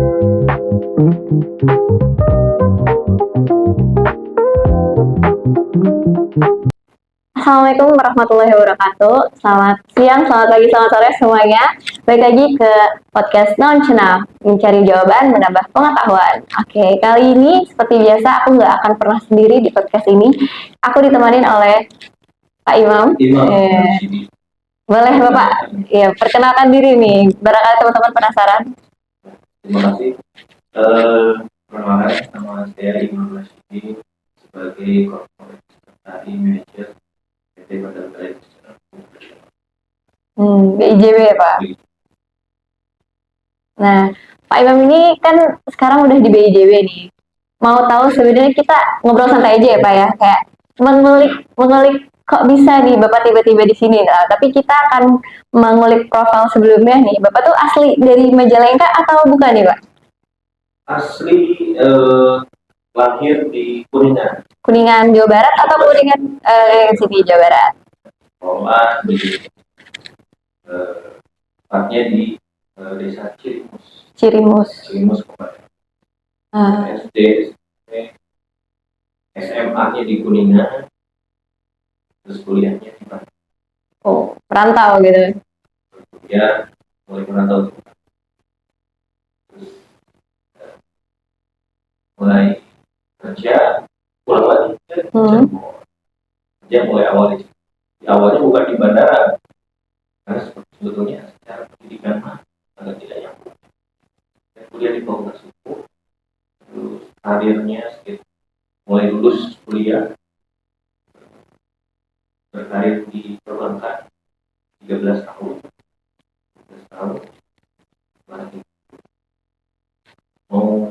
Assalamualaikum warahmatullahi wabarakatuh. Selamat siang, selamat pagi, selamat sore semuanya. Balik lagi ke podcast Non Cenah, mencari jawaban, menambah pengetahuan. Oke, kali ini seperti biasa aku nggak akan pernah sendiri di podcast ini. Aku ditemani oleh Pak Imam. Boleh Bapak? Ya, perkenalkan diri nih. Barangkali teman-teman penasaran. Terima kasih. Perkenalkan, nama saya Imam Rashidi sebagai Corporate Secretary Manager PT Badal Baik. BIJB ya Pak. Nah, Pak Imam ini kan sekarang udah di BIJB nih. Mau tahu sebenarnya kita ngobrol santai aja ya Pak ya, kayak mengulik kok bisa nih Bapak tiba-tiba di sini. Nah, tapi kita akan mengulik profil sebelumnya nih. Bapak tuh asli dari Majalengka atau bukan nih Pak? Asli lahir di Kuningan. Kuningan Jawa Barat atau Kuningan City Jawa Barat? Sekolah di tepatnya di desa Cirimus. Cirimus kemarin. SD, SMA-nya di Kuningan, terus kuliahnya di Bandung. Oh, perantau gitu. Ya, mulai merantau. Mulai kerja, pulang lagi kerja mulai awalnya bukan di bandara, karena sebetulnya secara pendidikan agak tidak nyambung. Saya kuliah di Fakultas Hukum, terus karirnya mulai lulus kuliah, berkarir di perbankan 13 tahun, lagi mau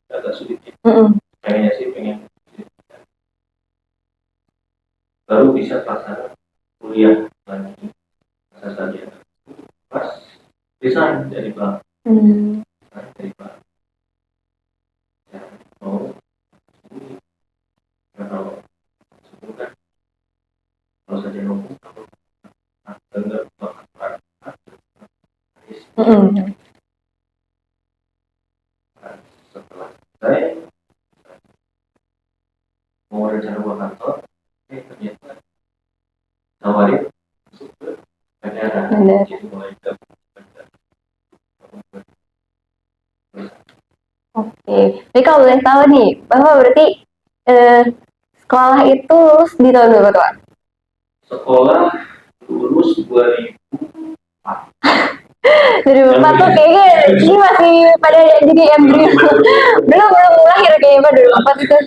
agak sulit ya. pengen baru bisa pelaksana kuliah lagi masa saja pas resign dari bank. Dari bank ya, mau kalau sebutkan kalau saja nunggu dengar bahkan setelah saya mau rencana buat kantor, ternyata tawarin masuk ke bandara. Jadi mulai Oke, jadi kalau boleh tahu nih, Bapak berarti sekolah itu lulus di tahun berapa tuh Pak? Sekolah lulus 2004. 2004 tuh kayaknya ini masih pada jadi embrio. belum lahir kayaknya Pak 2004 itu.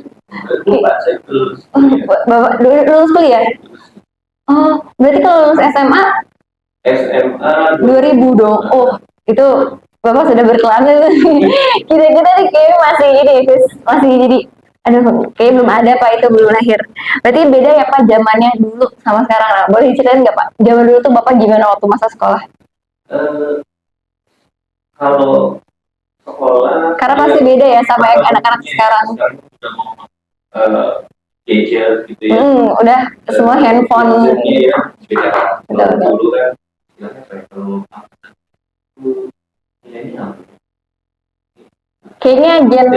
Bapak lulus kuliah? Oh, berarti kalau lulus SMA 2000 dong. Oh, itu Bapak sudah berkelana. kita nih kayaknya masih jadi aduh, kayaknya belum ada Pak, itu belum lahir. Berarti beda ya Pak zamannya dulu sama sekarang. Nah, boleh diceritain nggak Pak? Zaman dulu tuh Bapak gimana waktu masa sekolah? Kalau sekolah karena pasti beda ya sama yang anak-anak sekarang. Gadget gitu ya. Udah semua handphone. Ya, beda. Dulu kan kayaknya gen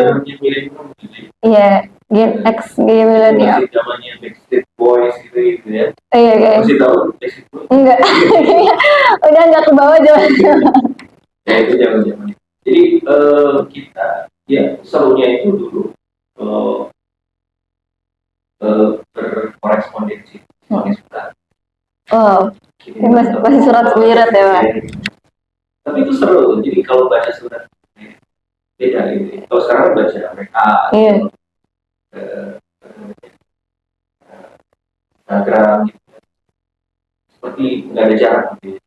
X, gen milenial. Zamannya Backstreet Boys gitu ya. Iya kayak. Masih tahu Backstreet Boys? Enggak. Udah nggak ke bawah zaman. Ya itu zaman. Jadi kita ya serunya itu dulu berkorespondensi surat. Oh, masih surat surat ya Pak. Tapi itu seru. Jadi kalau baca surat beda gitu. Kalau sekarang baca mereka. Iya. Instagram gitu. Seperti nggak ada jarak gitu.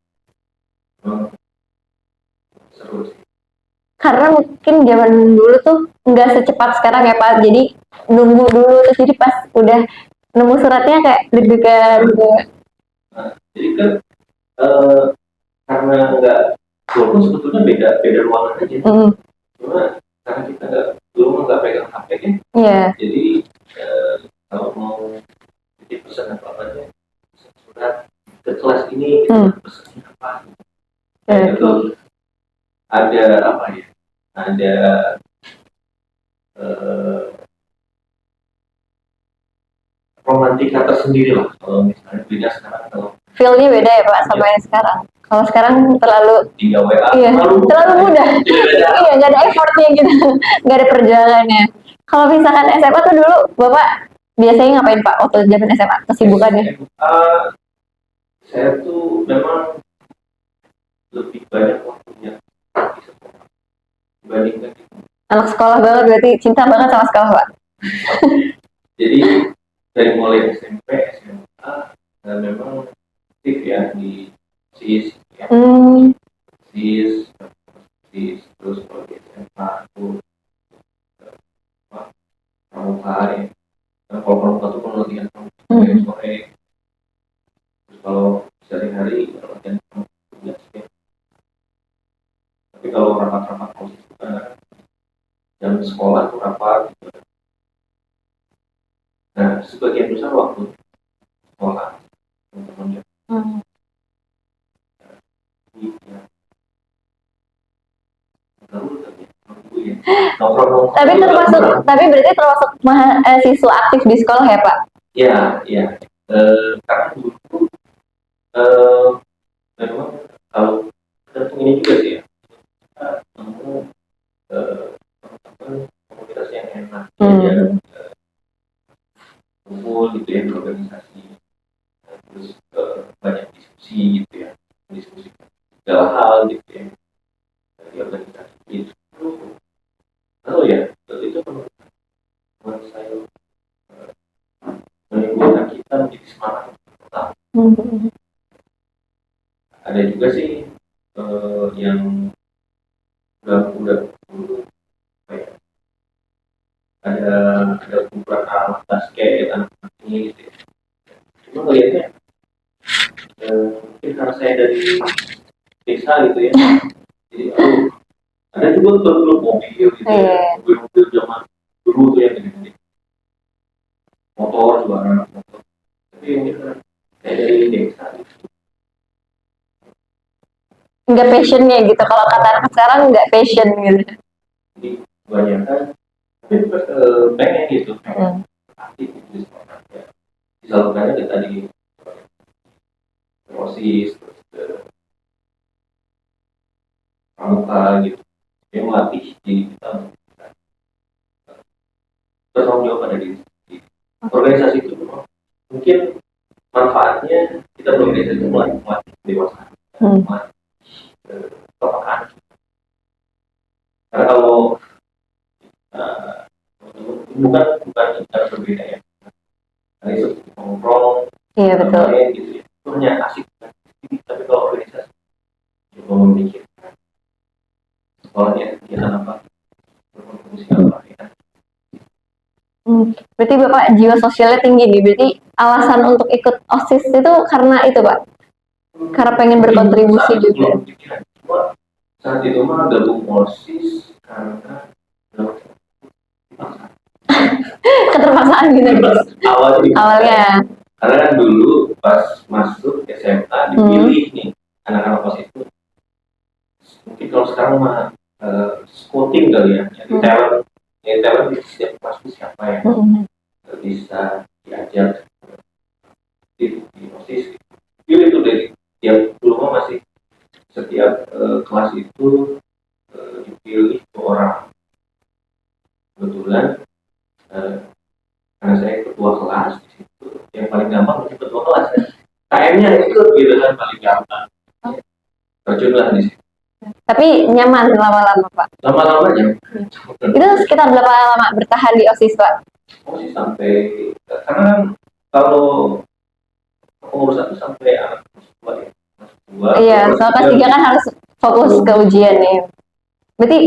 Seru sih. Karena mungkin zaman dulu tuh nggak secepat sekarang ya Pak. Jadi nunggu dulu, terus jadi pas udah nemu suratnya kayak deg-degan gitu. Jadi kan karena nggak, walaupun sebetulnya beda ruangan aja. Cuma karena kita nggak pegang HP kan. Yeah. Jadi kalau mau jadi pesan apa-apanya, surat ke kelas ini, pesannya apa? Itu ada apa ya? Ada eh, romantika tersendiri lah kalau misalnya beda sekarang kalau Feel-nya beda ya Pak sama yang sekarang. Kalau sekarang terlalu 3 WA iya, terlalu mudah. Iya, nggak ada effortnya gitu, nggak ada perjuangannya. Kalau misalkan SMA tuh dulu Bapak biasanya ngapain Pak waktu zaman SMA kesibukannya? Saya tuh memang lebih banyak waktunya di sekolah dibandingkan Anak sekolah banget berarti cinta banget sama sekolah Pak. jadi dari mulai SMP SMA dan memang aktif ya di SIS ya SIS SIS terus kalau di SMA aku pramuka ya. Nah, kalau pramuka tuh penelitian sore terus kalau sehari-hari latihan tugas ya. Tapi kalau rapat-rapat OSIS jam sekolah tuh rapat gitu. Nah sebagian besar waktu sekolah teman-teman ya. Tapi berarti termasuk mahasiswa aktif di sekolah ya Pak? Ya, ya. Karena dulu memang kalau tergantung ini juga sih ya. Kamu teman-teman komunitas yang enak, ya, kumpul gitu ya di organisasi, terus banyak diskusi gitu ya, diskusi segala hal gitu ya di organisasi itu. Lalu ya, itu menurut saya menimbulkan kita menjadi semangat. Ada juga sih yang udah kayak ada kumpulan anak basket anak-anak ini gitu ya. Cuma ngelihatnya mungkin karena saya dari desa gitu ya, jadi ada juga klub mobil gitu ya, mobil zaman dulu tuh yang gede-gede, motor juga anak motor, tapi ini kan saya dari desa gitu. Nggak passionnya gitu, kalau kata anak sekarang nggak passion gitu. Jadi kebanyakan tapi pengen gitu, pengen aktif di sekolah ya. Disalurkannya ke tadi OSIS, terus pramuka gitu. Dia melatih diri kita bertanggung jawab pada diri sendiri. Organisasi itu mungkin manfaatnya kita berorganisasi itu melatih dewasa, melatih kepekaan. Karena kalau bukan cara berbeda ya. Karena itu nongkrong, iya betul. Gitu ya. Itu hanya asik. Tapi kalau organisasi, coba memikirkan sekolahnya kegiatan apa, berkontribusi apa ya. Berarti Bapak jiwa sosialnya tinggi nih. Berarti alasan untuk ikut OSIS itu karena itu Pak? Karena pengen berkontribusi juga. Saat itu mah gabung OSIS karena keterpaksaan gitu. Awalnya. Karena kan dulu pas masuk SMA dipilih nih anak-anak OSIS itu. Mungkin kalau sekarang mah scouting kali ya, talent di setiap kelas itu siapa yang bisa diajak di OSIS. Pilih itu dari tiap dulu mah masih setiap kelas itu dipilih orang. Kebetulan karena saya ketua kelas di situ, yang paling gampang itu ketua kelas ya. KM-nya ikut gitu kan paling gampang. Terjunlah di situ. Tapi nyaman lama-lama Pak? Lama-lama nyaman. Itu sekitar berapa lama bertahan di OSIS Pak? OSIS sampai, karena kan kalau pengurusan itu sampai anak kelas 2 ya. Iya, soal kelas 3 kan harus fokus ke ujian nih. Berarti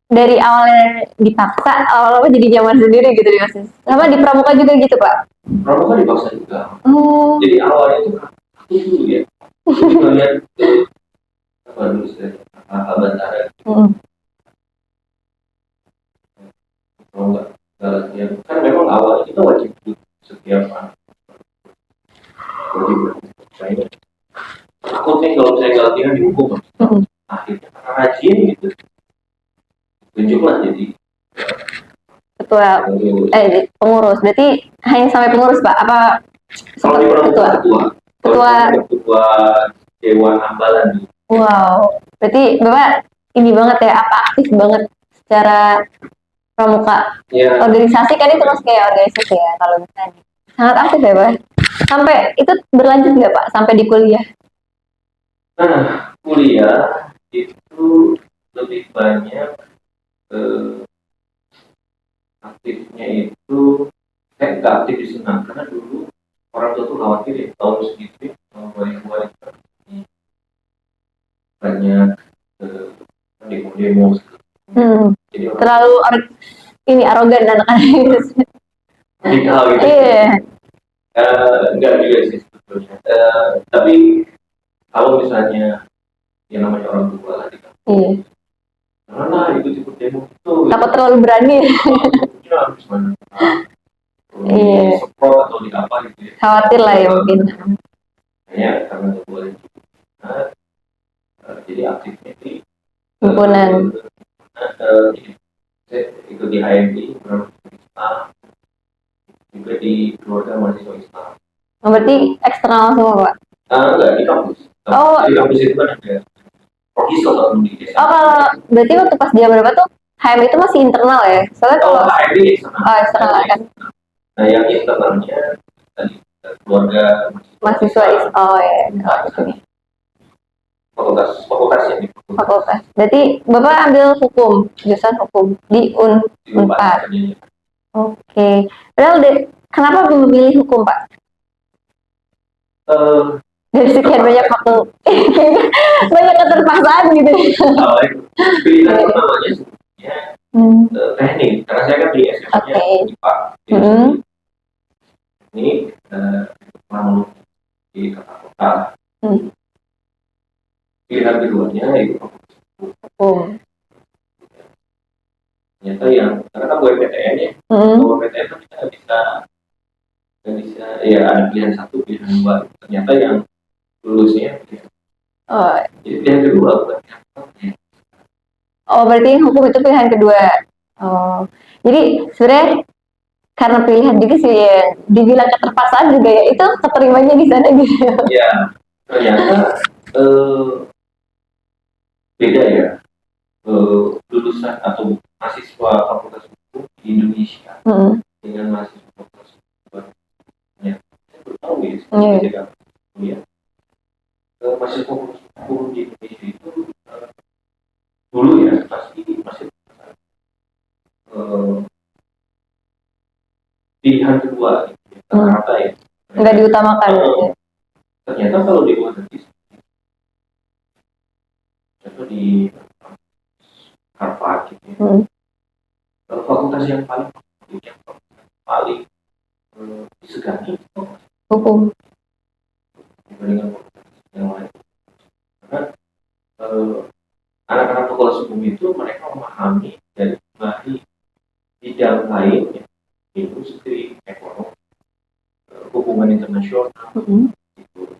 dari awalnya dipaksa, awal-awal jadi nyaman sendiri gitu di OSIS. Sama di pramuka juga gitu Pak? Pramuka dipaksa juga. Jadi awalnya itu aku dulu ya. Melihat itu apa dulu saya Bantara. Kalau enggak ya, kan memang awalnya kita wajib setiap anak. Wajib. Saya takut nih kalau saya nggak latihan dihukum. Akhirnya rajin gitu, tunjuklah jadi Ketua pengurus. Berarti hanya sampai pengurus Pak? Apa kalau di ketua? ketua ketua dewan ambalan. Wow, berarti Bapak ini banget ya, apa aktif banget secara pramuka. Ya. Organisasi kan itu masuk kayak organisasi ya kalau misalnya. Sangat aktif ya Pak. Sampai itu berlanjut nggak Pak? Sampai di kuliah? Nah, kuliah itu lebih banyak aktifnya itu saya nggak aktif di senam karena dulu orang tua tuh khawatir ya tahun segitu ya, tahun 2000-an itu banyak demo-demo. Jadi terlalu ini arogan anak-anak radikal gitu. Iya. Enggak juga sih sebetulnya. Tapi kalau misalnya yang namanya orang tua lah di kampung, Iya. karena ikut-ikut demo itu takut terlalu berani. harus mana? Iya. Semprot atau di apa gitu ya. Khawatir lah ya mungkin. Kayaknya karena nggak boleh. Nah, jadi aktifnya di himpunan. Saya ikut di HMI, Islam, juga di keluarga mahasiswa Islam. Berarti eksternal semua Pak? Enggak, di kampus. Oh. Di kampus itu kan ada provisor atau di desa. Oh, kalau berarti waktu pas dia berapa tuh HM itu masih internal ya? Soalnya kalau HMI eksternal. Oh, eksternal kan. Nah, yang internalnya tadi keluarga mahasiswa oh ya. Fakultas yang di fakultas. Berarti Bapak ambil hukum, jurusan hukum di Unpad. Oke. Padahal kenapa memilih hukum Pak? Dari sekian banyak fakultas, banyak keterpaksaan gitu. Pilihan pertamanya sebenarnya teknik, karena saya kan di SMA-nya IPA. Ini pernah di kota-kota. Pilihan keduanya itu hukum. Ternyata yang karena kan buat PTN ya, kalau PTN kan kita nggak bisa ya ada pilihan satu, pilihan dua. Ternyata yang lulusnya jadi pilihan kedua bukan. Oh, berarti hukum itu pilihan kedua. Oh, jadi sebenarnya karena pilihan juga sih ya, dibilang keterpaksaan juga ya, itu keterimanya di sana gitu. Ya, ternyata beda ya lulusan atau mahasiswa fakultas hukum di Indonesia dengan mahasiswa fakultas hukum. Ya, saya baru tahu ya, ketika kuliah. Mahasiswa fakultas hukum di Indonesia itu dulu ya pasti masih pilihan kedua rata ya. Nggak diutamakan. Ternyata kalau di luar negeri, contoh di Harvard gitu ya, fakultas yang paling disegani hukum dibandingkan fakultas yang lain. Karena anak-anak fakultas hukum itu mereka memahami dari bidang lain ya, industri, ekonomi, hubungan internasional, itu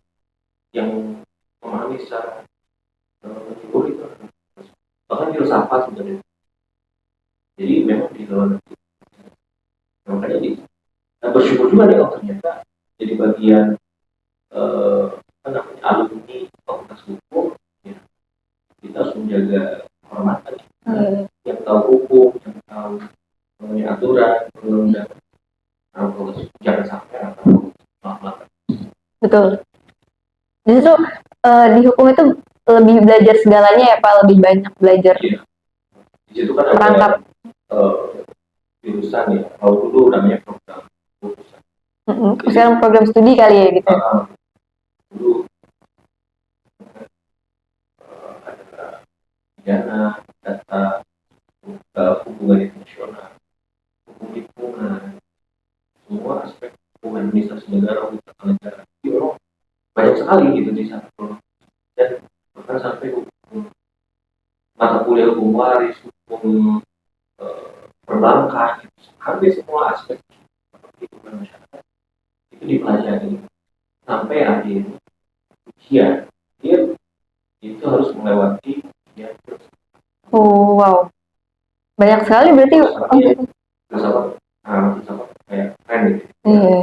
yang memahami secara itu bahkan filsafat sebenarnya. Jadi memang di luar negeri makanya bersyukur juga nih ternyata jadi bagian alumni fakultas hukum ya, kita harus menjaga kehormatan yang tahu hukum, yang tahu aturan perundang-undangan. Jangan sampai melakukan. Betul. Justru di hukum itu lebih belajar segalanya ya Pak, lebih banyak belajar. Iya. Di situ kan merangkap jurusan ya. Kalau dulu namanya program jurusan. Sekarang program studi kali ya gitu. Dulu ada pidana, data, hubungan internasional, hukum lingkungan, semua aspek hubungan administrasi negara, hubungan negara. Itu banyak sekali gitu di sana. Dan bahkan sampai hukum mata kuliah hukum waris, hukum perbankan, hampir semua aspek kehidupan masyarakat itu dipelajari sampai akhir ujian dia itu harus melewati ya terus Oh, wow. Banyak sekali berarti. terus apa terus apa kayak keren gitu Iya.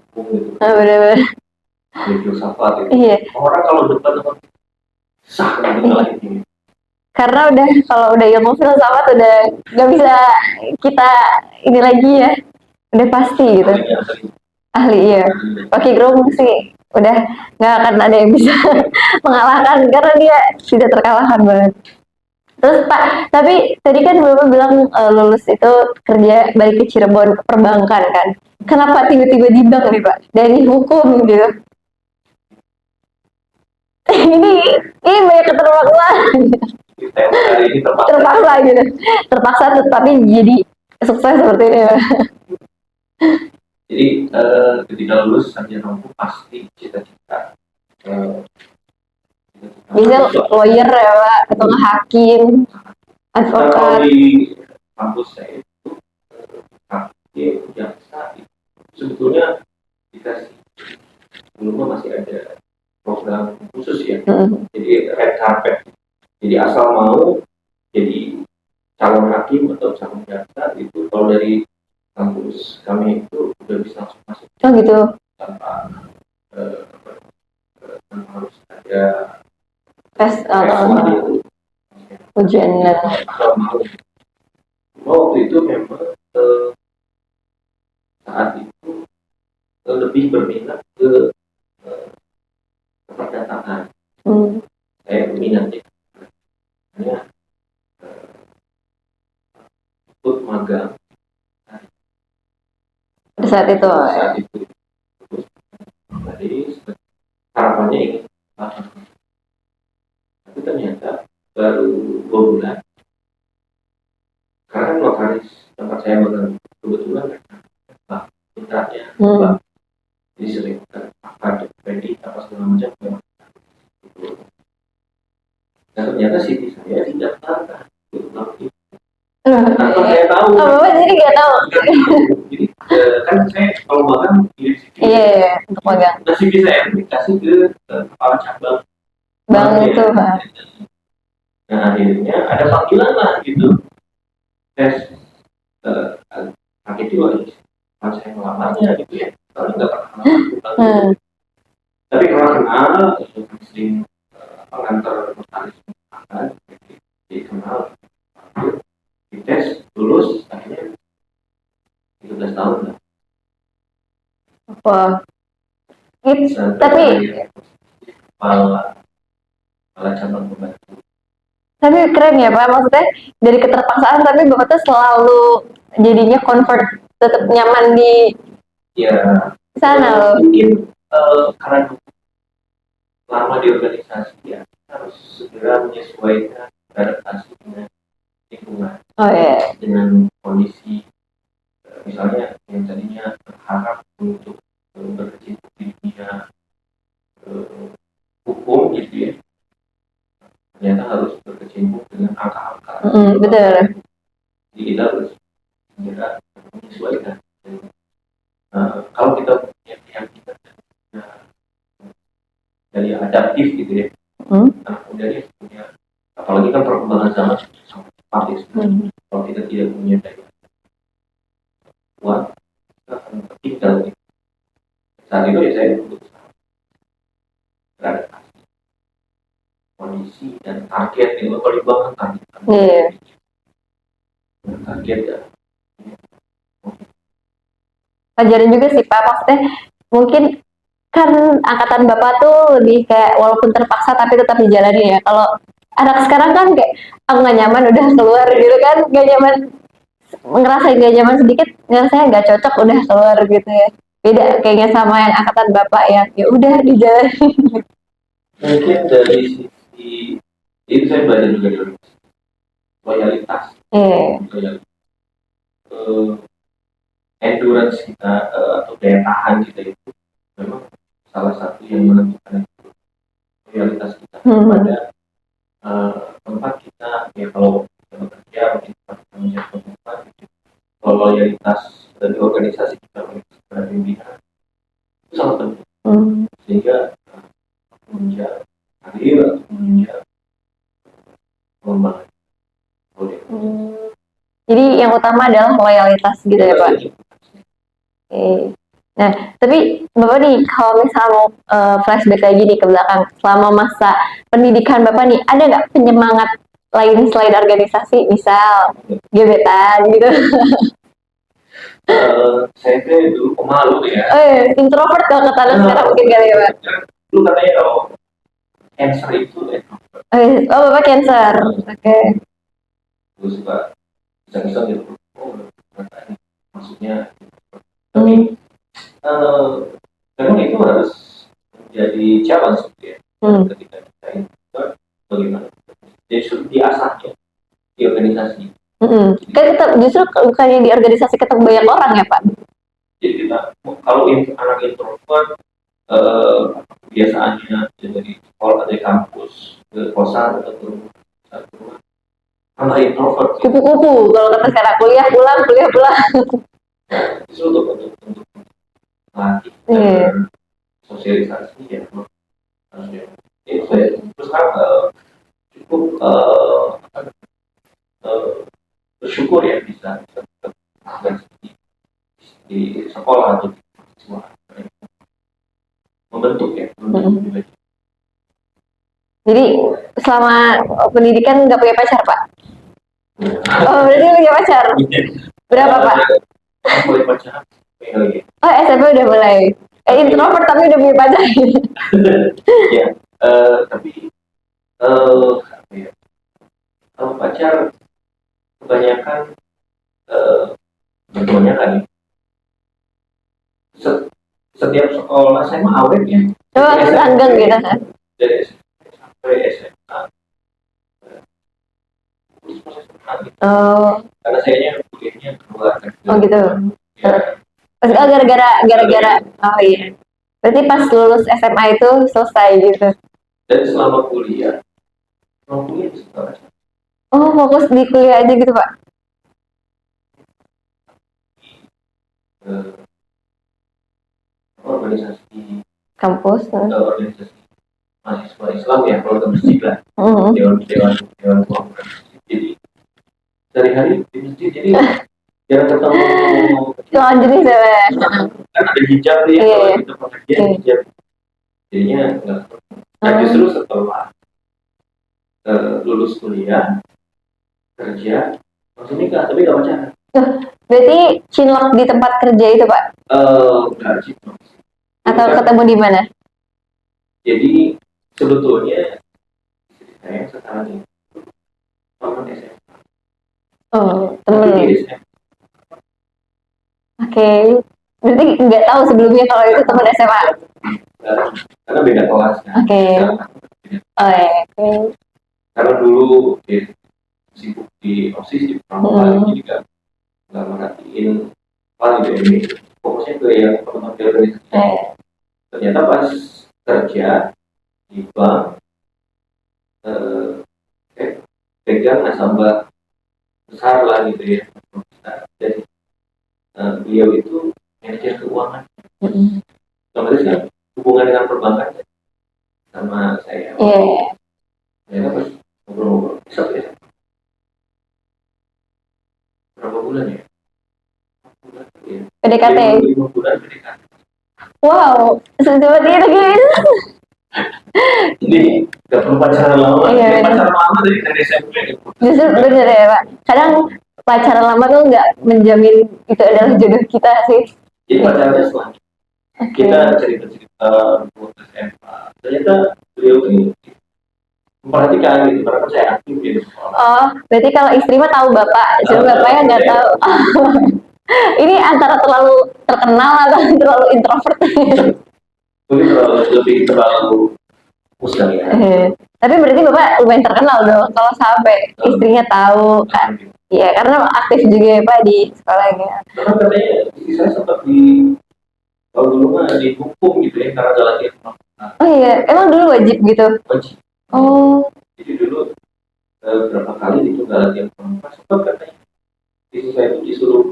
hukum gitu Nah, bener-bener. dari filsafat gitu Iya. orang kalau depan apa sah gitu ngalahin ini Karena udah kalau udah ilmu filsafat udah nggak bisa kita ini lagi ya. Udah pasti gitu. asli Ahli iya. Oke, Gerung sih udah nggak akan ada yang bisa mengalahkan karena dia tidak terkalahkan banget. Terus Pak, tapi tadi kan Bapak bilang lulus itu kerja balik ke Cirebon ke perbankan kan. Kenapa tiba-tiba di bank nih Pak? Dari hukum gitu. ini ini banyak keterpaksaan. kita hari ini terpaksa Terpaksa gitu. Terpaksa tapi jadi sukses seperti ini Pak. jadi ketika lulus sarjana hukum pasti cita-cita Bisa lawyer ya Pak, atau nggak hakim, Nah, kalau advokat. di kampus saya itu hakim jaksa itu sebetulnya dikasih sebelumnya masih ada program khusus ya jadi red carpet jadi asal mau jadi calon hakim atau calon jaksa itu kalau dari kampus kami itu udah bisa langsung masuk Oh gitu. tanpa eh, tanpa harus ada Tes tes gitu ujian dan asal mau waktu itu memang saat itu lebih berminat ke perdataan saya berminat ya hanya ikut magang saat itu. saat itu terus jadi harapannya ingin tapi ternyata baru 2 bulan karena kan notaris tempat saya magang kebetulan kan kontraknya jadi sering ada kredit apa segala macam dan ternyata CV saya tidak tertata tanpa saya tahu Bapak jadi nggak tahu. jadi kan saya kalau magang kirim CV Iya, untuk magang. nah CV saya dikasih ke kepala cabang Bang itu Pak. nah akhirnya ada panggilan lah gitu tes pakai itu lagi pas saya ngelamarnya gitu ya kalau nggak pernah kenal tapi kalau kenal sering pengantar notaris akan jadi kenal dites lulus akhirnya 13 tahun lah Wah. It's, dan tapi kepala cabang pembantu keren ya Pak, maksudnya dari keterpaksaan tapi Bapak tuh selalu jadinya convert tetap nyaman di ya sana loh. mungkin karena lama di organisasi ya harus segera menyesuaikan beradaptasi dengan lingkungan Oh iya. dengan kondisi misalnya yang tadinya berharap untuk berkecimpung di dunia hukum gitu ya ternyata harus berkecimpung dengan angka-angka Betul. jadi kita harus segera menyesuaikan kalau kita punya keyakinan dari adaptif gitu ya anak mudanya punya apalagi kan perkembangan zaman sangat cepat ya kalau kita tidak punya daya kuat kita akan tertinggal gitu. Saat itu ya saya berusaha beradaptasi kondisi dan target itu kalau di bank kan target ya Pelajaran juga sih Pak, maksudnya mungkin kan angkatan Bapak tuh lebih kayak walaupun terpaksa tapi tetap dijalani ya. Kalau anak sekarang kan kayak aku nggak nyaman udah keluar gitu kan, nggak nyaman ngerasain nggak nyaman sedikit, ngerasanya nggak cocok udah keluar gitu ya. Beda kayaknya sama yang angkatan Bapak ya udah dijalani. mungkin dari sisi itu saya belajar juga dari loyalitas loyalitas endurance kita atau daya tahan kita itu memang salah satu yang menentukan loyalitas kita pada tempat kita ya kalau kita bekerja mungkin kita menjadi tempat kalau loyalitas dari organisasi kita pada pimpinan itu sangat penting sehingga menunjang karir atau menunjang Jadi yang utama adalah loyalitas gitu ya Pak. Oke. Nah, tapi Bapak nih, kalau misalnya mau flashback lagi nih ke belakang, selama masa pendidikan Bapak nih, ada nggak penyemangat lain selain organisasi, misal gebetan gitu? Saya tuh dulu pemalu ya. Introvert kalau kata anak sekarang mungkin kali ya Pak. Dulu katanya kalau cancer itu introvert. Oh, Bapak Cancer. Oke. Gue suka bisa-bisa gitu. Oh, maksudnya. Tapi memang itu harus menjadi challenge gitu ya. Ketika kita itu bagaimana? Jadi sudah diasah ya di organisasi. Kan tetap justru bukannya di organisasi ketemu banyak orang ya Pak? Jadi kita kalau anak introvert kebiasaannya dari sekolah dari kampus ke kosan atau ke rumah anak introvert Kupu-kupu kalau kata sekarang, kuliah pulang justru untuk latih sosialisasi ya terus kan cukup bersyukur ya bisa di sekolah atau di sekolah membentuk ya. Jadi selama pendidikan nggak punya pacar Pak? Oh, berarti punya pacar. Berapa Pak? Mulai pacaran Oh, SMP udah mulai. Introvert tapi udah punya pacar. Ya, tapi ya, kalau pacar kebanyakan kebanyakan setiap sekolah saya mah awet ya. Coba langgeng gitu kan? Dari sampai SMA. Oh. Karena saya kuliahnya keluar. Oh gitu. Ya. Oh, gara-gara. Oh iya. Berarti pas lulus SMA itu selesai gitu. Dan selama kuliah itu Oh, fokus di kuliah aja gitu Pak? Organisasi kampus. Organisasi mahasiswa Islam ya, kalau ke masjid lah. Dewan jadi sehari-hari di masjid jadi jarang ketemu lawan jenis ya kan ada hijab nih kalau kita pakai hijab jadinya nggak. Nah justru setelah lulus kuliah kerja langsung nikah tapi nggak pacaran. Berarti cinlok di tempat kerja itu Pak? Nggak cinlok atau ketemu di mana? Jadi sebetulnya saya sekarang ini teman SMA. Oh, temen. SMA. Oke. Berarti nggak tahu sebelumnya kalau itu teman SMA? Karena beda kelas kan. Oke. Oh ya. Okay. Karena dulu sibuk di OSIS di pramuka jadi nggak merhatiin gitu ini fokusnya ke yang teman-teman organisasi. Ternyata pas kerja di bank pegang nasabah besar lah gitu ya. Jadi beliau itu manajer keuangan. Otomatis kan hubungan dengan perbankan sama saya. Ternyata pas ngobrol-ngobrol bisa ya. Berapa bulan ya? PDKT. 5 bulan PDKT. Wow, secepat itu guys. Jadi nggak perlu pacaran lama. Iya, pacaran lama dari SMP. Justru bener ya Pak. Kadang pacaran lama tuh nggak menjamin itu adalah jodoh kita sih. Jadi pacarannya setelah kita cerita-cerita buat SMA. Ternyata beliau ini memperhatikan gitu, karena saya aktif di sekolah. Oh, berarti kalau istri mah tahu bapak, cuma bapaknya nggak tahu. Ini antara terlalu terkenal atau terlalu introvert? Mungkin lebih terlalu muslim ya. Tapi berarti bapak lumayan terkenal dong kalau sampai istrinya tahu kan? Iya, karena aktif juga ya Pak di sekolahnya. Karena katanya istri saya sempat kalau dulu mah dihukum gitu ya karena ada latihan pramuka. Oh iya, emang dulu wajib gitu? Wajib. Oh. Jadi dulu berapa kali itu nggak latihan pramuka, sempat katanya istri saya itu disuruh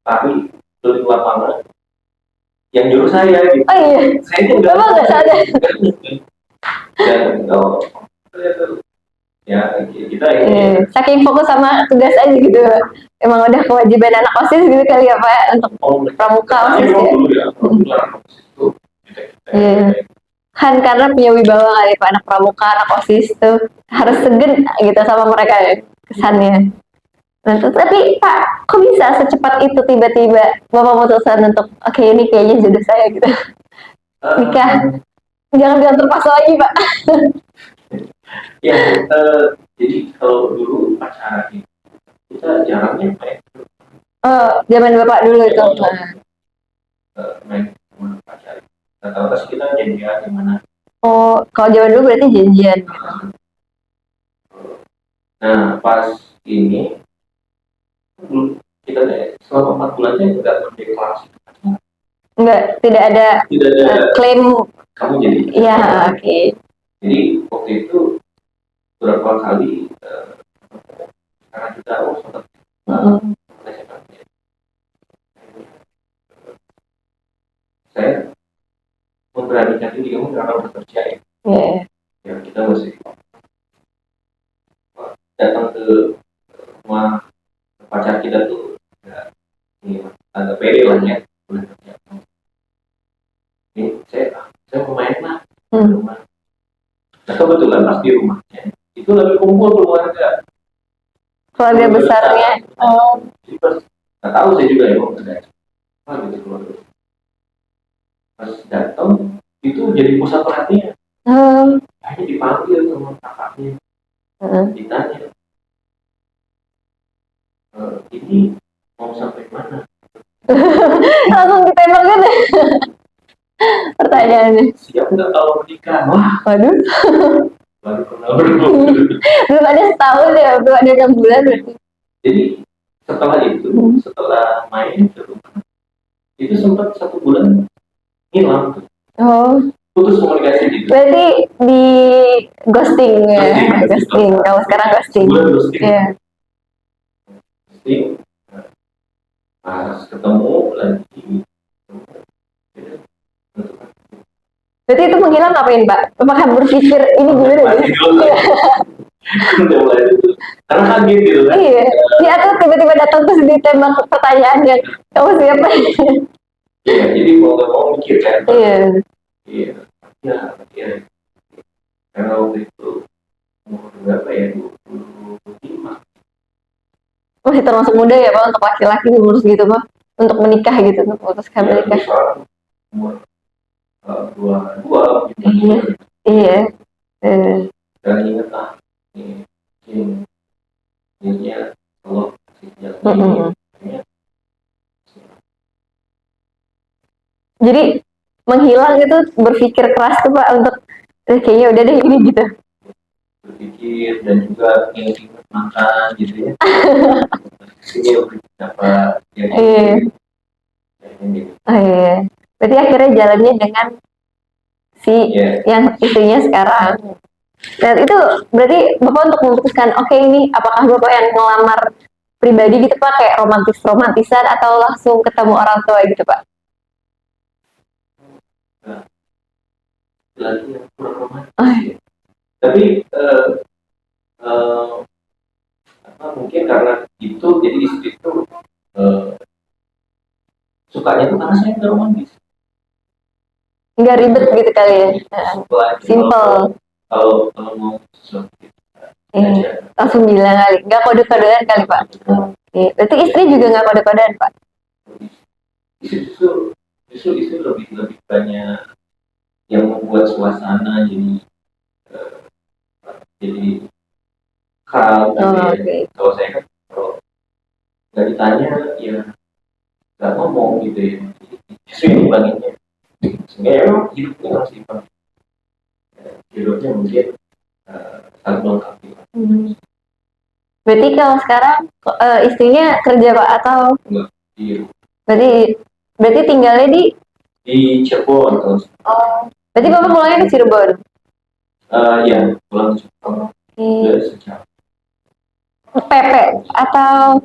lari keliling lapangan yang nyuruh saya gitu. Oh iya. Saya itu nggak sadar. Dan ya kita ini saking fokus sama tugas aja gitu emang udah kewajiban anak OSIS gitu kali ya Pak untuk pramuka OSIS memang ya. dulu ya, dulu anak OSIS itu kita Iya. Kan karena punya wibawa kali Pak, anak pramuka, anak OSIS tuh harus segen gitu sama mereka ya, kesannya. Nah, tapi Pak, kok bisa secepat itu tiba-tiba Bapak memutuskan untuk oke ini kayaknya jodoh saya gitu. Nikah. Jangan bilang terpaksa lagi Pak. Ya, jadi kalau dulu pacaran itu kita jarangnya main Oh, zaman Bapak dulu itu. main sama pacaran. Rata-rata sih kita janjian di mana. Oh, kalau zaman dulu berarti janjian. Nah, pas ini kita selama 4 bulannya nggak berdeklarasi. Enggak, tidak ada Tidak ada klaim. kamu jadi. Iya, oke. Jadi waktu itu beberapa kali karena kita sempat saya memberanikan diri kamu karena udah kerja ya. Yeah. Ya kita masih datang ke rumah pacar kita tuh ya, ini agak pede lah ya boleh kerja. Ini saya mau main lah di rumah. Nah kebetulan pas di rumahnya itu lagi kumpul keluarga besarnya. Oh. Jadi pas nggak tahu saya juga ya mau ada gitu keluarga. Pas datang itu jadi pusat perhatian. Akhirnya dipanggil sama kakaknya, ditanya, ini mau sampai mana? Langsung ditembak gitu. Pertanyaannya. Siap nggak kalau menikah? Wah, Waduh. baru kenal berdua. Belum ada setahun ya, belum ada 6 bulan berarti. Jadi setelah itu, setelah main ke rumah, itu sempat 1 bulan hilang tuh. Oh. Putus komunikasi gitu. Berarti di ghosting ya, ghosting. Kalau sekarang ghosting. Sebulan ghosting. Iya. Ghosting. Pas ketemu lagi. Berarti itu menghilang ngapain Pak? Apakah berpikir ini gimana? Udah mulai itu karena kaget gitu kan. Iya. Ya tuh tiba-tiba datang terus ditembak pertanyaan yang kamu siapa? Iya, jadi mau nggak mau mikir kan. Iya. Iya. Ya. Karena waktu itu umur berapa ya? 25. Masih termasuk muda ya Pak untuk laki-laki umur segitu Pak untuk menikah gitu, untuk memutuskan menikah. Umur 22 gitu. Iya. Dan ingat ini Allah kasih jalan. Jadi menghilang itu berpikir keras tuh Pak untuk kayaknya udah deh ini gitu. Berpikir dan juga ingat mantan gitu ya. Ini apa yang Iya. Berarti akhirnya jalannya dengan si yang istrinya sekarang. Dan itu berarti Bapak untuk memutuskan oke ini apakah Bapak yang ngelamar pribadi gitu Pak kayak romantisan atau langsung ketemu orang tua gitu Pak? Lagi yang kurang romantis. Tapi mungkin karena itu jadi istri itu sukanya tuh karena saya nggak romantis. Nggak ribet gitu kali ya. Simple. Kalau mau sesuatu langsung bilang kali, nggak kode-kodean kali Pak. Oke. Berarti istri juga nggak kode-kodean Pak? Justru istri lebih banyak yang membuat suasana jadi calm. Kalau saya kan kalau nggak ditanya ya nggak ngomong gitu ya. Justru ini bagiannya. Sebenarnya emang hidupnya harus dibangun. Hidupnya mungkin saling melengkapi. Berarti kalau sekarang istrinya kerja Pak atau? Enggak, di Berarti tinggalnya di Cirebon. Oh, berarti Bapak pulangnya di Cirebon? Iya, pulang ke Cirebon. Sejam. PP atau?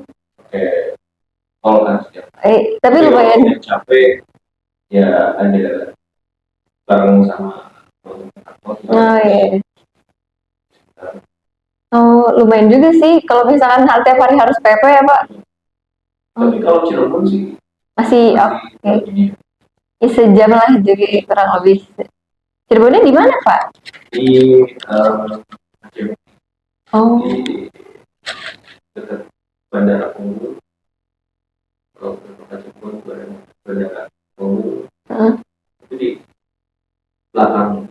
Tol kan sejam. Tapi lumayan. Capek, ya ada bareng sama Oh iya. Oh lumayan juga sih kalau misalkan tiap hari harus PP ya Pak. Tapi kalau Cirebon sih Masih masih oke. ini Ya, sejam lah jadi kurang lebih. Cirebonnya di mana, Pak? di Aceh, Oh, di dekat Bandara Unggul. Kalau ke kota Cirebon itu ada Bandara Unggul, heeh. itu di belakang.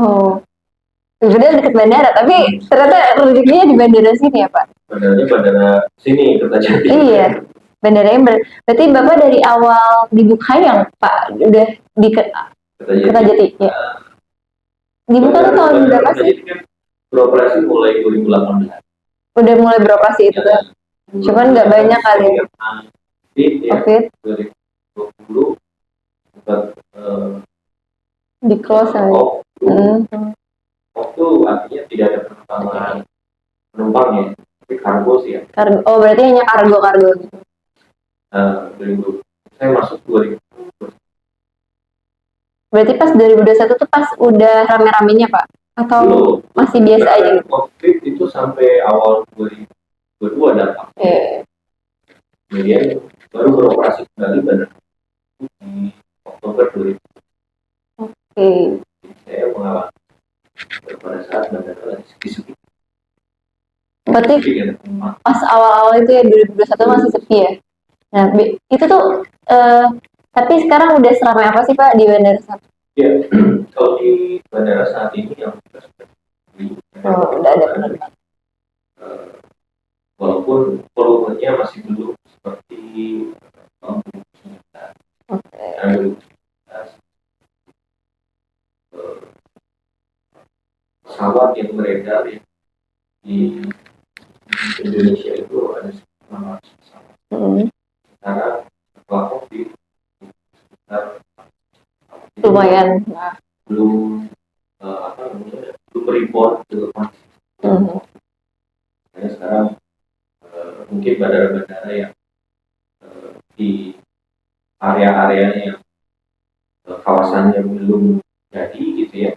Oh. Sebenarnya dekat bandara, tapi ternyata rezekinya di bandara sini ya, Pak? Bandaranya bandara sini, Kertajati. Iya, bandaranya berarti Bapak dari awal dibukanya, Pak, udah di Kertajati ya. Dibuka tuh tahun berapa sih? Kertajati kan beroperasi mulai 2018. Udah mulai beroperasi itu kan? Cuman nggak banyak kali ya. Ya, COVID 2020 sempat di close kali. off. Hmm. Off itu artinya tidak ada penerbangan penumpang ya, tapi kargo sih ya. Kargo. Oh, berarti hanya kargo-kargo gitu. 2020 saya masuk 2020. Berarti pas 2021 tuh pas udah rame-ramenya, Pak? Atau Belum. masih biasa aja gitu? COVID itu sampai awal 2022 datang. Kemudian baru beroperasi kembali pada di Oktober 2000. Oke. Saya mengalami pada saat bandara lagi sepi-sepi. Berarti pas awal-awal itu ya 2021 masih sepi ya. Nah, itu tuh tapi sekarang udah seramai apa sih, Pak, di bandara saat? Ya, kalau di bandara saat ini yang kita sudah udah ada penerbangan. Walaupun volumenya masih belum seperti tahun 2019. Oke. Pesawat yang beredar ya, di Indonesia itu ada 600 pesawat. Sekarang setelah COVID sekitar Lumayan. Nah. belum belum report ke Karena sekarang mungkin bandara-bandara yang di area-areanya yang kawasannya belum jadi gitu ya,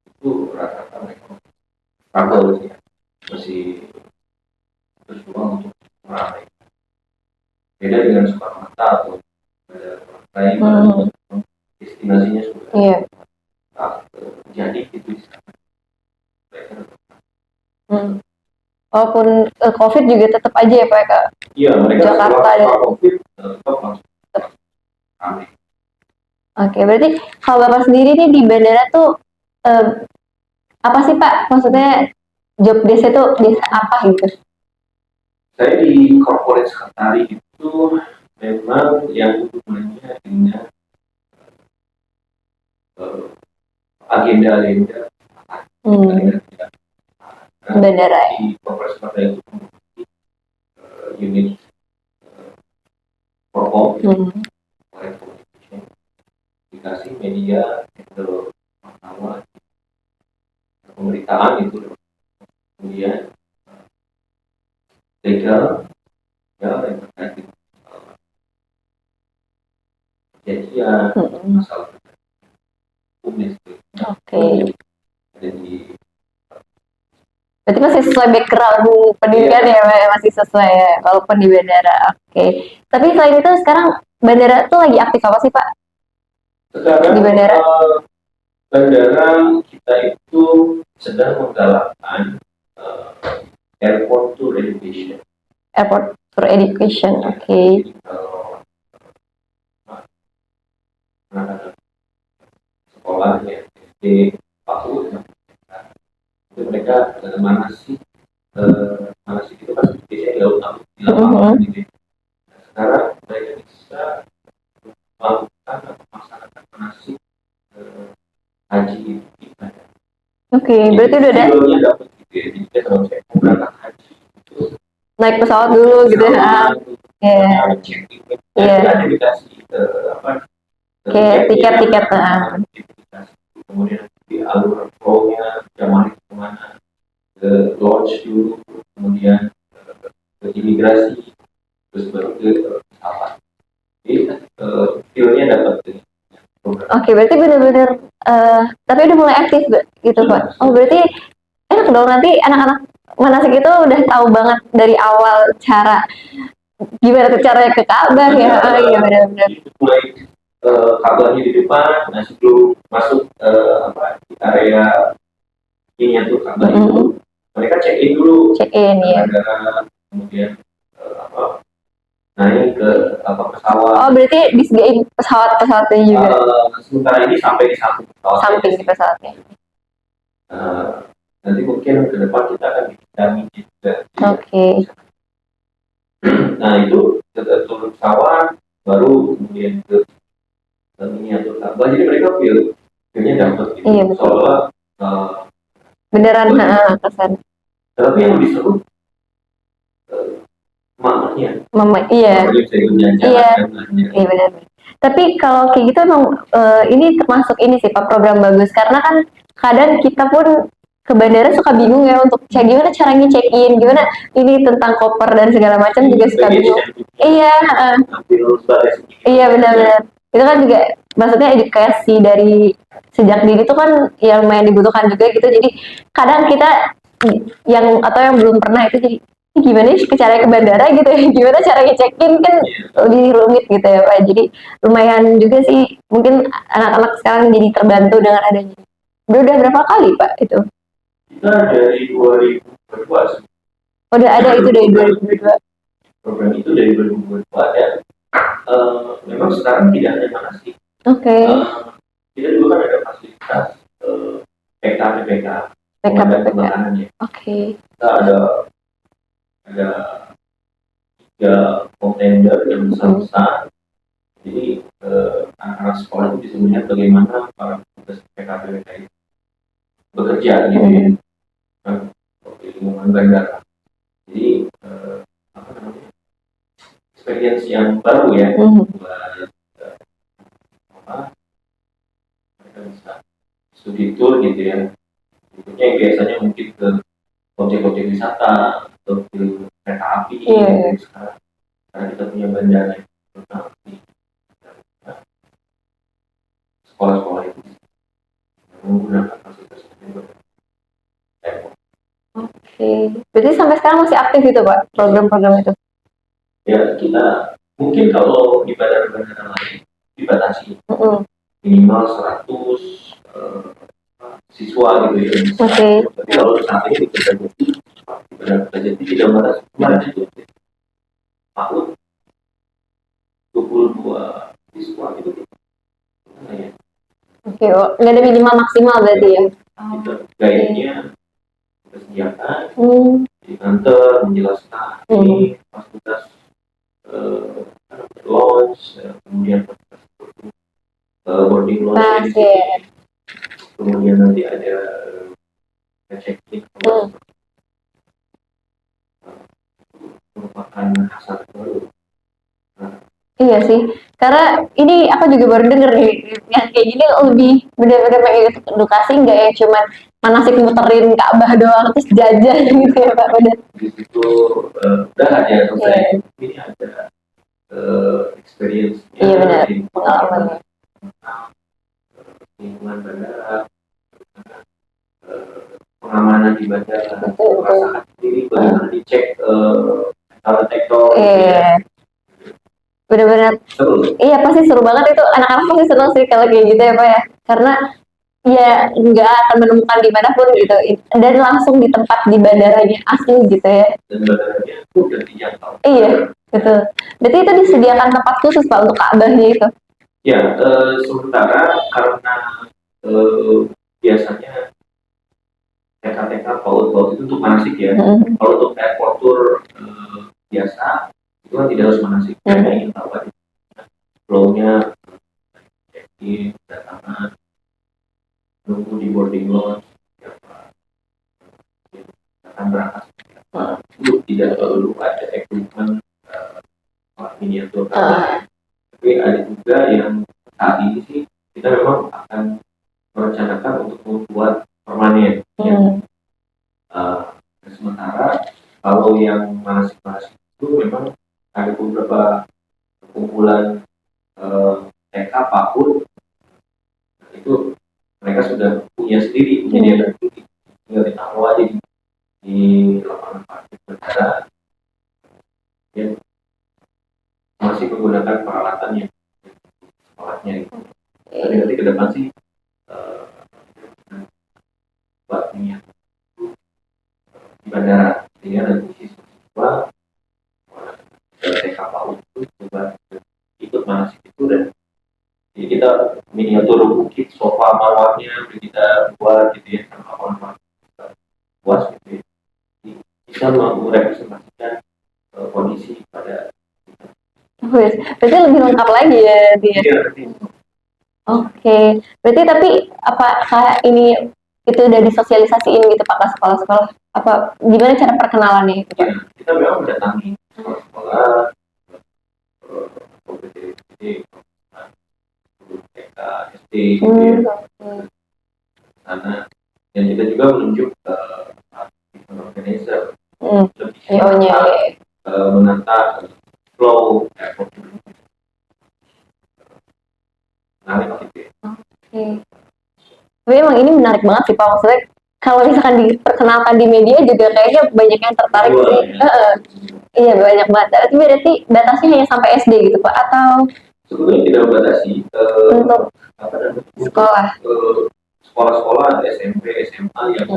itu rata-rata mereka struggle ya, masih berjuang untuk meramai. Beda dengan Soekarno-Hatta atau bandara lain destinasinya sudah jadi gitu. Walaupun COVID juga tetap aja ya, Pak, Kak? Iya, mereka Jakarta setelah COVID tetap langsung ramai. Oke, berarti kalau Bapak sendiri nih di bandara tuh apa sih, Pak? Maksudnya job desk itu desk apa gitu? Saya di corporate secretary itu memang yang hubungannya dengan agenda-agenda bandara. Di corporate secretary itu unit Forkom, komunikasi media, wartawan, pemberitaan itu, kemudian legal ya yang terkait dengan kejadian masalah publik. Oke. Jadi berarti masih sesuai background pendidikan ya, Pak? Masih sesuai ya, walaupun di bandara. Oke. Tapi selain itu sekarang bandara tuh lagi aktif apa sih, Pak? Sekarang di bandara? Bandara kita itu sedang menggalakkan airport tour education. Airport tour education, oke. Kalau anak-anak sekolah ya, di PAUD, itu mereka mana sih itu kan biasanya di lapangan gitu. Sekarang mereka bisa melakukan atau melaksanakan manasik haji di bandara. Oke, berarti udah ada. Videonya dapat gitu ya, jadi kita kalau saya mau berangkat haji itu naik pesawat dulu gitu ya. Iya. Ada dikasih kayak tiket-tiket. Kemudian di alur flow-nya jamaah itu kemana, ke lodge dulu, kemudian ke imigrasi, terus baru ke pesawat. Jadi feel-nya dapat. Oke, berarti benar-benar tapi udah mulai aktif gitu, Pak. Oh, berarti enak dong, nanti anak-anak manasik itu udah tahu banget dari awal cara gimana tuh caranya ke Ka'bah ya? Oh iya benar-benar. Mulai kabarnya di depan, nah sebelum masuk di area miniatur Ka'bah itu, mereka check in dulu, Check in ya. bandara, kemudian naik ke pesawat. Oh berarti disediain pesawatnya juga. Sementara ini sampai di satu pesawat. Samping di pesawatnya. Nanti mungkin ke depan kita akan didampingi juga. Oke. Nah itu turun pesawat, baru kemudian ke miniatur Ka'bah. Jadi mereka feel-nya dapat gitu. Iya betul. Soalnya Beneran kesan. tapi yang lebih seru mamanya. Mama iya. Iya. Iya benar. Tapi kalau kayak gitu emang ini termasuk ini sih Pak program bagus karena kan kadang kita pun ke bandara suka bingung ya untuk gimana caranya check in, gimana ini tentang koper dan segala macam juga suka bingung. Iya, iya benar-benar. Itu kan juga maksudnya edukasi dari sejak dini itu kan yang lumayan dibutuhkan juga gitu. Jadi kadang kita yang atau yang belum pernah itu jadi gimana sih caranya ke bandara gitu ya, gimana caranya check-in kan lebih rumit gitu ya Pak. Jadi lumayan juga sih mungkin anak-anak sekarang jadi terbantu dengan adanya. Udah berapa kali Pak itu? Kita dari 2022. Udah ada itu dari 2022. Program itu dari 2022 dan memang sekarang tidak hanya manasik. Oke. Kita juga kan ada fasilitas PK pemandangan ya. Oke. Kita ada 3 kontender yang besar-besar. Jadi anak-anak sekolah itu bisa melihat bagaimana para petugas PK itu bekerja gitu ya, di lingkungan bandara. Jadi experience yang baru ya buat mereka bisa studi tour gitu ya. Tentunya yang biasanya mungkin ke objek-objek wisata atau ke kereta api gitu sekarang. Karena kita punya bandara yang sekolah-sekolah itu menggunakan fasilitas itu. Oke. Berarti sampai sekarang masih aktif itu Pak program-program itu? Ya kita mungkin kalau di bandara-bandara lain dibatasi minimal 100 siswa gitu ya. Oke. Tapi kalau saat ini di Kertajati tidak membatasi kemarin itu tahun 22 siswa gitu. Ya. Oke, nggak ada minimal maksimal berarti ya? Kita guide-nya kita sediakan, nanti menjelaskan ini fasilitas launch, kemudian boarding launch, kemudian nanti ada check-in merupakan hasil baru. Iya sih, karena ini aku juga baru denger nih yang kayak gini lebih benar-benar mengedukasi nggak ya cuman manasik muterin Ka'bah doang terus jajan gitu ya Pak benar. Di situ udah ada selesai ini ada experience. Iya benar pengalamannya. Lingkungan bandara, pengamanan di bandara, merasakan sendiri bagaimana dicek tektor. Iya. Benar-benar iya pasti seru banget itu, anak-anak pasti senang sih kalau kayak gitu ya Pak ya, karena ya nggak akan menemukan dimanapun gitu dan langsung di tempat di bandaranya asli gitu ya. Dan bandaranya itu udah dijangkau. Iya betul. Berarti itu disediakan tempat khusus Pak untuk Ka'bahnya itu? Ya sementara karena biasanya TK PAUD itu untuk manasik ya. Kalau untuk airport tour biasa itu kan tidak harus manasik. Mereka ingin tahu kan flow-nya, check-in, kedatangan, nunggu di boarding lounge, akan berangkat. Itu tidak perlu ada equipment miniatur, tapi ada juga yang saat ini sih kita memang akan merencanakan untuk membuat permanen. Sementara kalau yang manasik itu memang ada beberapa kumpulan TK PAUD itu mereka sudah punya sendiri, menyediakan sendiri, tinggal ditaruh aja di lapangan parkir bandara. Ya, masih menggunakan peralatan yang sekolahnya gitu. Tapi nanti ke depan sih buat niat di bandara, sehingga nanti siswa TK PAUD itu coba ikut manasik itu, dan jadi kita miniatur bukit sofa mawatnya kita buat gitu ya, sama orang puas gitu ya. Bisa merepresentasikan kondisi pada Berarti lebih lengkap lagi ya dia. Oke, berarti tapi apakah ini itu udah disosialisasiin gitu Pak ke sekolah-sekolah? Apa gimana cara perkenalannya itu Pak? ya, kita memang mendatangi sekolah-sekolah, PTD, TK, SD gitu ya, sana, dan kita juga menunjuk event organizer lebih menata flow menarik gitu ya. Oke. Tapi emang ini menarik banget sih Pak, maksudnya kalau misalkan diperkenalkan di media juga kayaknya banyak yang tertarik sih. Iya banyak banget. Berarti batasnya hanya sampai SD gitu Pak, atau sebetulnya tidak membatasi untuk sekolah, sekolah-sekolah SMP, SMA yang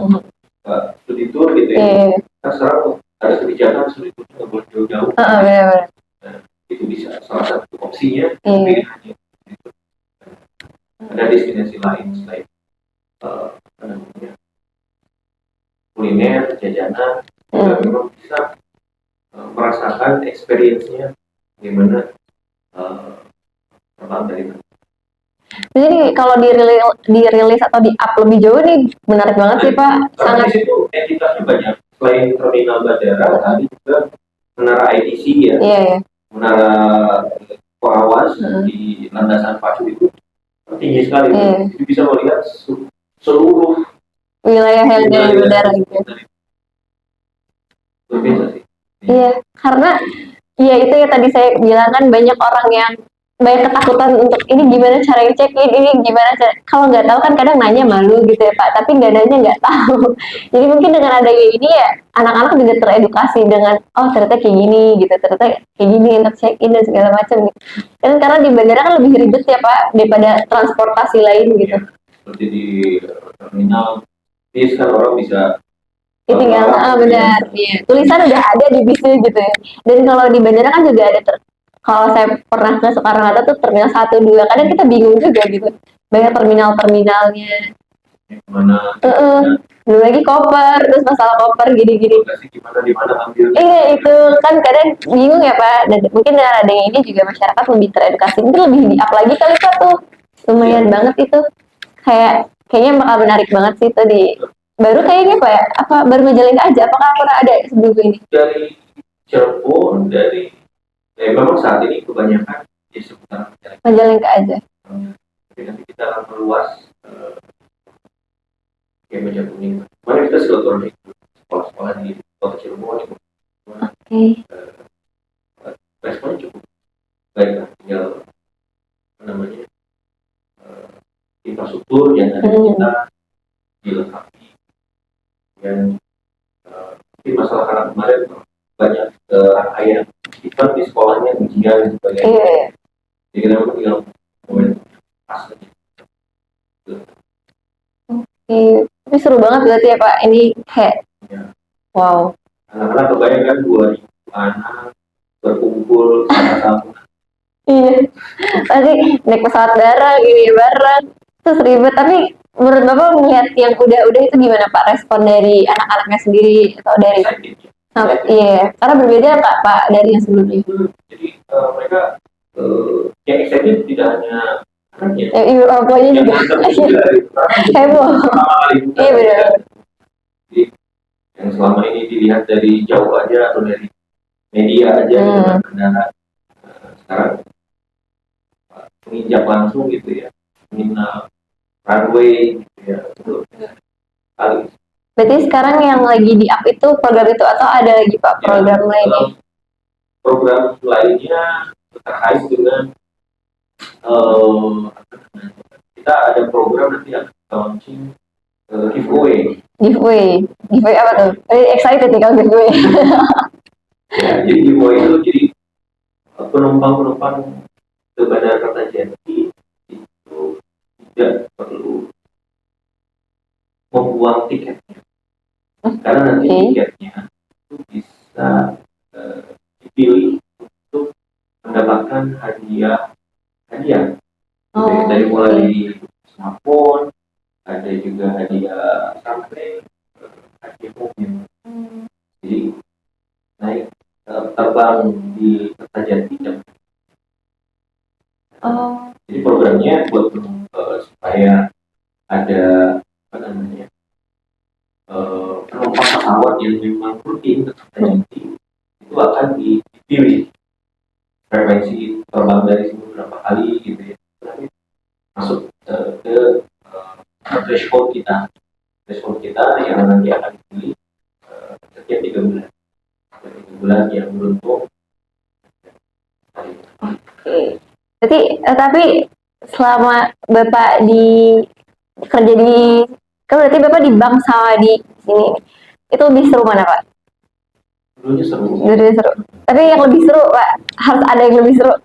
studi tour gitu ya. Kan sekarang ada kebijakan studi tour nggak boleh jauh-jauh. Benar-benar. Nah, itu bisa salah satu opsinya. Pilihannya ada destinasi lain selain kuliner, jajanan, juga memang bisa merasakan experience-nya bagaimana terbang dari mana. Jadi kalau dirilis atau di-up lebih jauh nih menarik banget sih Pak. Sangat. Di situ entitasnya banyak. Selain terminal bandara, tadi juga menara ITC ya. Menara pengawas di landasan pacu itu tinggi sekali. Itu bisa melihat seluruh wilayah yang dari bandara gitu. Berbeda sih. Iya, karena ya itu ya tadi saya bilang kan banyak orang yang banyak ketakutan untuk ini gimana cara check-in, ini gimana cara, kalau nggak tahu kan kadang nanya malu gitu ya Pak, tapi nggak nanya nggak tahu. Jadi mungkin dengan adanya ini ya anak-anak juga teredukasi dengan oh ternyata kayak gini gitu, ternyata kayak gini untuk check-in dan segala macam gitu. Dan karena di bandara kan lebih ribet ya Pak daripada transportasi lain gitu. Seperti di terminal bis kan orang bisa tinggal benar ya. Tulisan udah ada di bisnya gitu ya. Dan kalau di bandara kan juga ada kalau saya pernah ke Soekarno-Hatta tuh terminal 1, 2, kadang kita bingung juga gitu. Banyak terminalnya. Mana? Belum lagi koper, terus masalah koper gini-gini. Di mana ambil? Iya itu kan kadang bingung ya Pak. Dan mungkin dengan adanya ini juga masyarakat lebih teredukasi. Mungkin lebih di-up lagi kali Pak tuh. Lumayan banget itu. Kayaknya bakal menarik banget sih itu di baru kayaknya Pak ya, apa baru Majalengka aja, apakah pernah ada sebelum ini? Dari Cirebon, memang saat ini kebanyakan di seputar Majalengka aja. Tapi nanti kita akan meluas kayak Meja Kuning. Kemarin kita silaturahmi sekolah-sekolah di Kota Cirebon. Responnya cukup baik lah, tinggal infrastruktur yang ada kita dilengkapi. Dan mungkin masalah karena kemarin banyak rangkaian event di sekolahnya, ujian dan sebagainya. Jadi kita tinggal momen pas aja. Tapi seru banget berarti ya Pak, ini kayak wow. Anak-anak kebanyakan 2.000 anak berkumpul sama-sama. Iya, tadi naik pesawat bareng, ini bareng, terus ribet. Tapi menurut Bapak melihat yang udah itu gimana Pak respon dari anak-anaknya sendiri atau dari iya, karena berbeda Pak dari yang sebelumnya. Jadi mereka yang excited tidak hanya anaknya, ibu bapaknya juga heboh. Iya benar. Jadi yang selama ini dilihat dari jauh aja atau dari media aja dengan kendaraan, sekarang menginjak langsung gitu ya, menginap runway gitu ya, itu kali. Berarti sekarang yang lagi di-up itu program itu atau ada lagi Pak program lainnya? Program lainnya terkait dengan kita ada program nanti akan launching giveaway. Giveaway apa tuh? Excited nih kalau giveaway. Ya, jadi giveaway itu jadi penumpang-penumpang ke Bandara Kertajati itu tidak perlu membuang tiketnya, karena nanti tiketnya itu bisa dipilih untuk mendapatkan hadiah dari mulai smartphone, ada juga hadiah sampai hadiah mobil. Jadi naik terbang di Kertajati jam. Jadi programnya buat supaya ada apa namanya penumpang pesawat yang memang rutin ke Kertajati itu akan dipilih frekuensi terbang dari sini berapa kali gitu ya, masuk ke threshold kita yang nanti akan dipilih setiap 3 bulan yang beruntung. Berarti tapi selama Bapak kerja di, kan berarti Bapak di bank sama di sini, itu lebih seru mana Pak? Dulunya seru. Tapi yang lebih seru Pak, harus ada yang lebih seru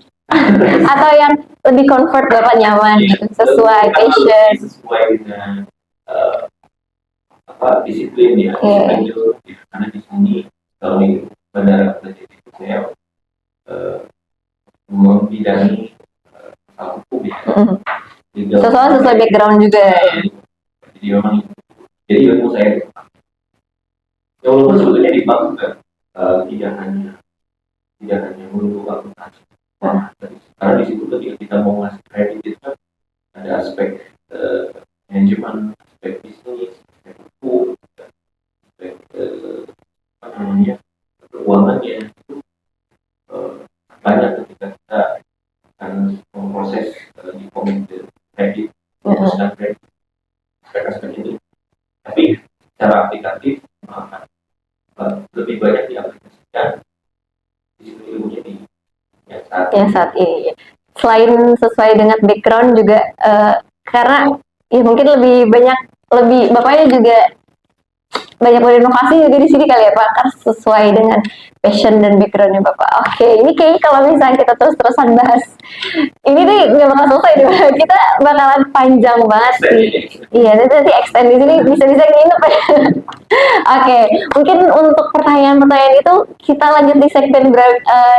atau yang lebih comfort Bapak nyaman gitu, sesuai passion. Sesuai dengan disiplin ya. Karena di sini kalau di Bandara Kertajati itu saya membidangi hukum ya. Sesuai background juga. Jadi memang ilmu saya. Ya walaupun sebetulnya di bank juga tidak hanya melulu akuntansi. Karena di situ ketika kita mau ngasih kredit itu kan ada aspek manajemen, aspek bisnis, aspek hukum, aspek keuangannya itu banyak ketika kita akan memproses di komite kredit, dan kredit, aspek ini. Tapi secara aplikatif lebih banyak diaplikasikan di situ ilmunya di yang saat ini. Selain sesuai dengan background juga karena ya mungkin lebih Bapaknya juga banyak berinovasi juga di sini kali ya Pak, karena sesuai dengan passion dan backgroundnya Bapak. Oke, ini kayaknya kalau misalnya kita terus-terusan bahas ini nih nggak bakal selesai deh. Kita bakalan panjang banget sih. Iya, nanti extend di sini bisa-bisa nginep ya. Oke, mungkin untuk pertanyaan-pertanyaan itu kita lanjut di segmen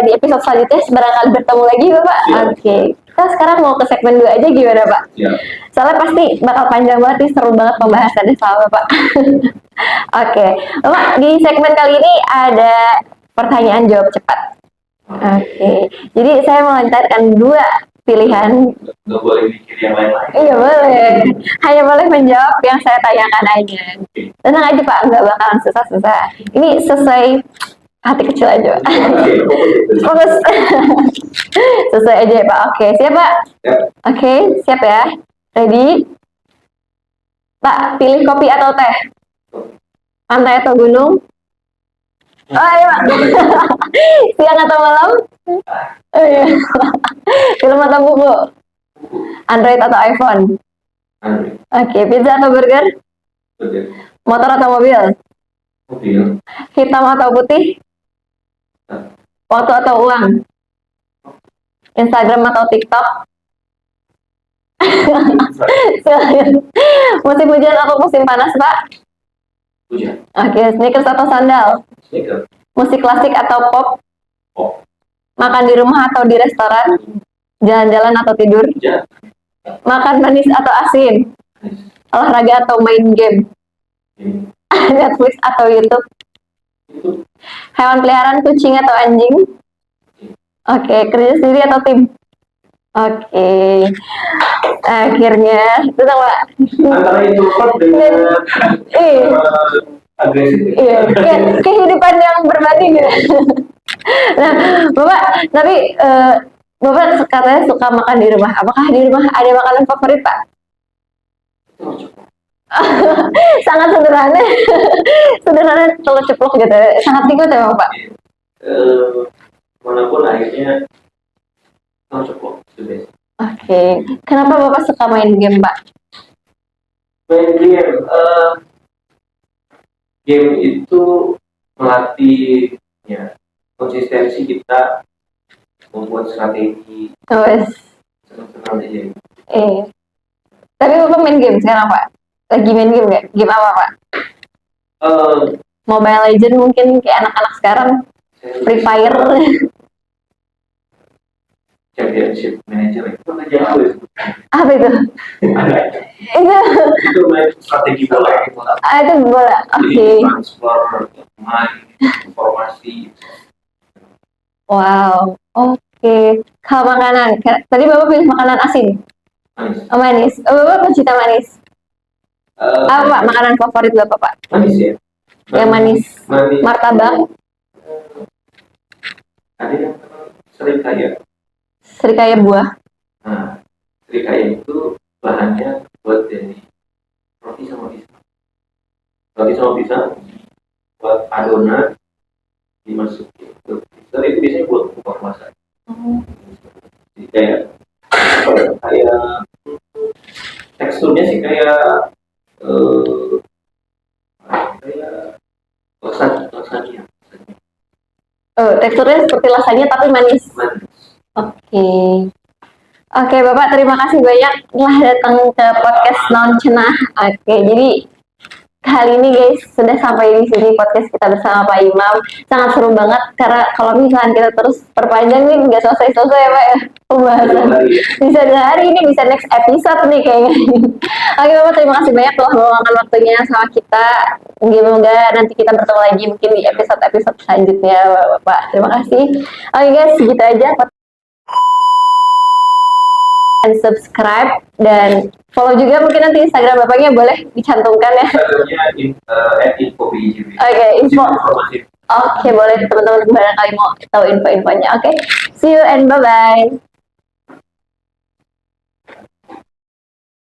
di episode selanjutnya, barangkali bertemu lagi Bapak. Oke. Kita sekarang mau ke segmen 2 aja gimana Pak? Ya. Soalnya pasti bakal panjang banget nih, seru banget pembahasannya sama Bapak. Oke, Bapak di segmen kali ini ada pertanyaan jawab cepat. Oke. Jadi saya melontarkan 2 pilihan. Nggak boleh mikir yang lain-lain. Iya boleh. Hanya boleh menjawab yang saya tanyakan aja. Tenang aja Pak, nggak bakalan susah-susah. Ini sesuai hati kecil aja. Fokus. Sesuai aja ya Pak. Oke, siap Pak? Ya. Oke, siap ya. Ready? Pak, pilih kopi atau teh? Pantai atau gunung? Oh iya Pak. Siang atau malam? Oh iya. Film atau buku? Android atau iPhone? Android. Oke, pizza atau burger? Burger. Motor atau mobil? Mobil. Hitam atau putih? Waktu atau uang? Instagram atau TikTok? Musim hujan atau musim panas, Pak? Hujan. Oke, sneakers atau sandal? Sneakers. Musik klasik atau pop? Pop. Makan di rumah atau di restoran? Jalan-jalan atau tidur? Jalan. Makan manis atau asin? Olahraga atau main game? Netflix atau YouTube? Hewan peliharaan kucing atau anjing? Oke, kerja sendiri atau tim? Oke, akhirnya itu Pak. Antara introvert dengan agresif. Iya, kehidupan yang berbanding ya. Nah, Bapak, tapi Bapak katanya suka makan di rumah. Apakah di rumah ada makanan favorit, Pak? Sangat sederhana. Sederhana, telur ceplok gitu. Sangat tinggi ya, Pak? Manapun akhirnya telur ceplok. Oke. Kenapa Bapak suka main game, Pak? Main game, game itu melatih ya konsistensi kita membuat strategi, Terus, senang-senang aja. tapi Bapak main game sekarang, Pak? Lagi main game nggak? Game apa, Pak? Eh, Mobile Legend mungkin kayak anak-anak sekarang. saya Free Fire. Championship Manager itu kan jago ya. Apa itu? Itu, Itu main strategi bola. itu bola. Oke. Jadi transfer, main, informasi. Wow. Oke. Kalau makanan, tadi Bapak pilih makanan asin. Manis. Oh, manis. Oh, Bapak pecinta manis. Apa, Pak? Eh, Makanan favorit Bapak, Pak? manis ya. Yang manis. Manis. Martabak. Ada yang sering kaya. Serikaya buah. Nah, serikaya itu bahannya buat dari roti sama pisang. Roti sama pisang buat adonan dimasukin ke freezer, itu biasanya buat buka puasa. Jadi kayak kayak teksturnya sih kayak kayak lasagna. Oh, teksturnya seperti lasanya tapi manis. Manis. Oke. Oke, Bapak, terima kasih banyak telah datang ke podcast Non Cenah. Oke, jadi kali ini guys sudah sampai di sini podcast kita bersama Pak Imam. Sangat seru banget karena kalau misalnya kita terus perpanjang nih nggak selesai-selesai ya Pak ya pembahasan. Bisa 2 hari ini bisa next episode nih kayaknya. Oke Bapak, terima kasih banyak telah meluangkan waktunya sama kita. Semoga nanti kita bertemu lagi mungkin di episode-episode selanjutnya Bapak. Terima kasih. Oke guys, segitu aja. Dan subscribe dan follow juga mungkin nanti Instagram Bapaknya boleh dicantumkan ya. Instagramnya info BIJB. Oke, info. Informatif. Oke, boleh teman-teman barangkali mau tahu info-infonya. Oke, see you and bye-bye.